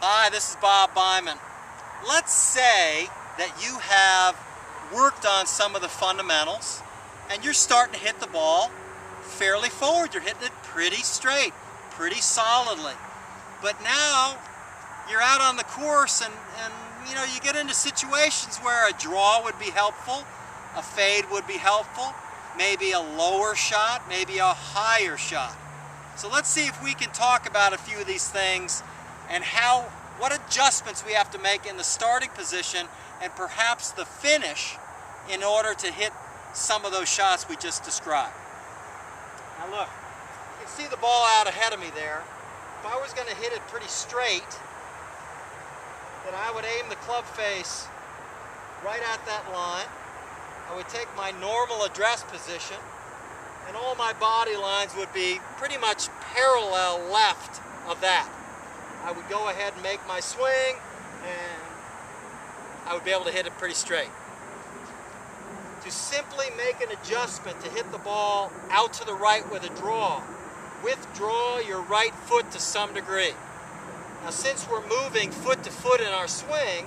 Hi, this is Bob Byman. Let's say that you have worked on some of the fundamentals and you're starting to hit the ball fairly forward. You're hitting it pretty straight, pretty solidly. But now you're out on the course and you know, you get into situations where a draw would be helpful, a fade would be helpful, maybe a lower shot, maybe a higher shot. So let's see if we can talk about a few of these things and what adjustments we have to make in the starting position and perhaps the finish in order to hit some of those shots we just described. Now look, you can see the ball out ahead of me there. If I was going to hit it pretty straight, then I would aim the club face right at that line. I would take my normal address position and all my body lines would be pretty much parallel left of that. I would go ahead and make my swing and I would be able to hit it pretty straight. To simply make an adjustment to hit the ball out to the right with a draw, withdraw your right foot to some degree. Now since we're moving foot to foot in our swing,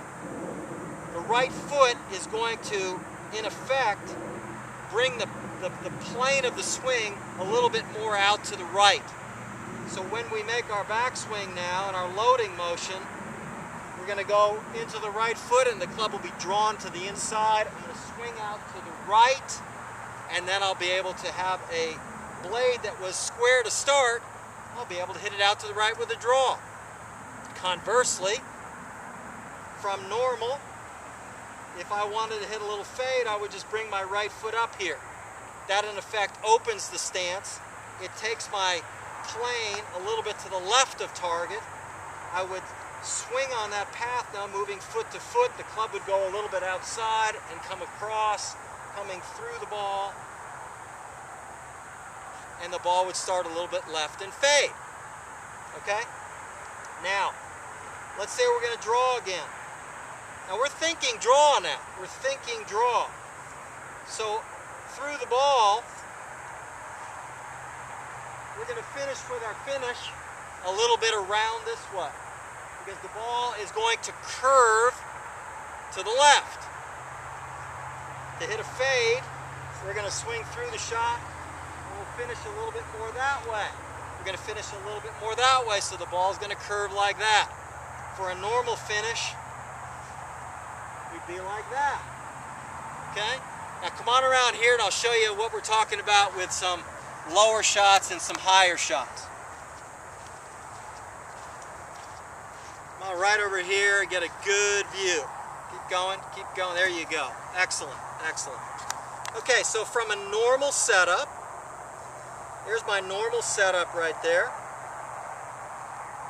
the right foot is going to, in effect, bring the plane of the swing a little bit more out to the right. So when we make our backswing now and our loading motion, we're going to go into the right foot and the club will be drawn to the inside. I'm going to swing out to the right and then I'll be able to have a blade that was square to start. I'll be able to hit it out to the right with a draw. Conversely, from normal, if I wanted to hit a little fade, I would just bring my right foot up here. That in effect opens the stance. It takes my plane a little bit to the left of target. I would swing on that path now, moving foot to foot. The club would go a little bit outside and come across, coming through the ball, and the ball would start a little bit left and fade. Okay? Now, let's say we're going to draw again. Now we're thinking draw now. We're thinking draw. So through the ball, we're going to finish with our finish a little bit around this way because the ball is going to curve to the left. To hit a fade, we're going to swing through the shot and we'll finish a little bit more that way. We're going to finish a little bit more that way, so the ball is going to curve like that. For a normal finish, we'd be like that. Okay? Now come on around here and I'll show you what we're talking about with some lower shots and some higher shots. Come on right over here and get a good view. Keep going, keep going. There you go. Excellent, excellent. Okay, so from a normal setup, here's my normal setup right there.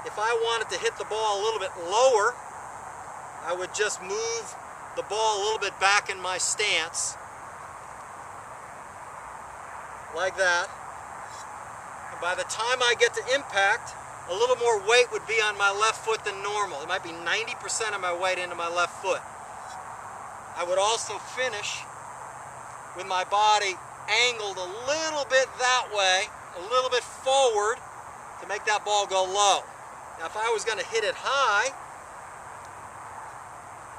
If I wanted to hit the ball a little bit lower, I would just move the ball a little bit back in my stance, like that. And by the time I get to impact, a little more weight would be on my left foot than normal. It might be 90% of my weight into my left foot. I would also finish with my body angled a little bit that way, a little bit forward to make that ball go low. Now if I was going to hit it high,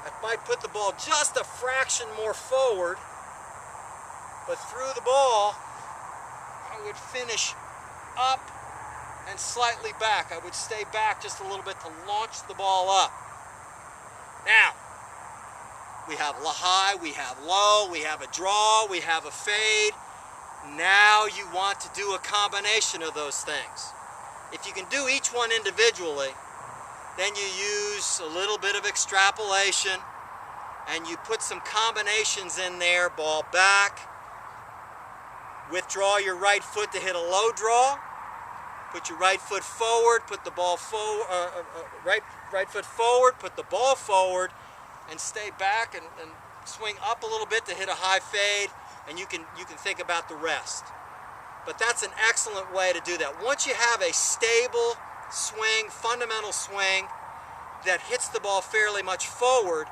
I might put the ball just a fraction more forward, but through the ball I would finish up and slightly back. I would stay back just a little bit to launch the ball up. Now, we have high, we have low, we have a draw, we have a fade. Now you want to do a combination of those things. If you can do each one individually, then you use a little bit of extrapolation and you put some combinations in there. Ball back, withdraw your right foot to hit a low draw, put your right foot forward, put the ball forward, right foot forward, put the ball forward, and stay back and swing up a little bit to hit a high fade, and you can think about the rest. But that's an excellent way to do that. Once you have a stable swing, fundamental swing that hits the ball fairly much forward,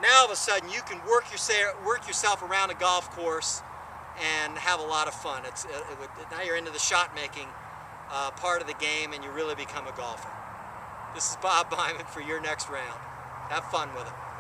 now all of a sudden you can work yourself around a golf course and have a lot of fun. Now you're into the shot making part of the game and you really become a golfer. This is Bob Byman for your next round. Have fun with it.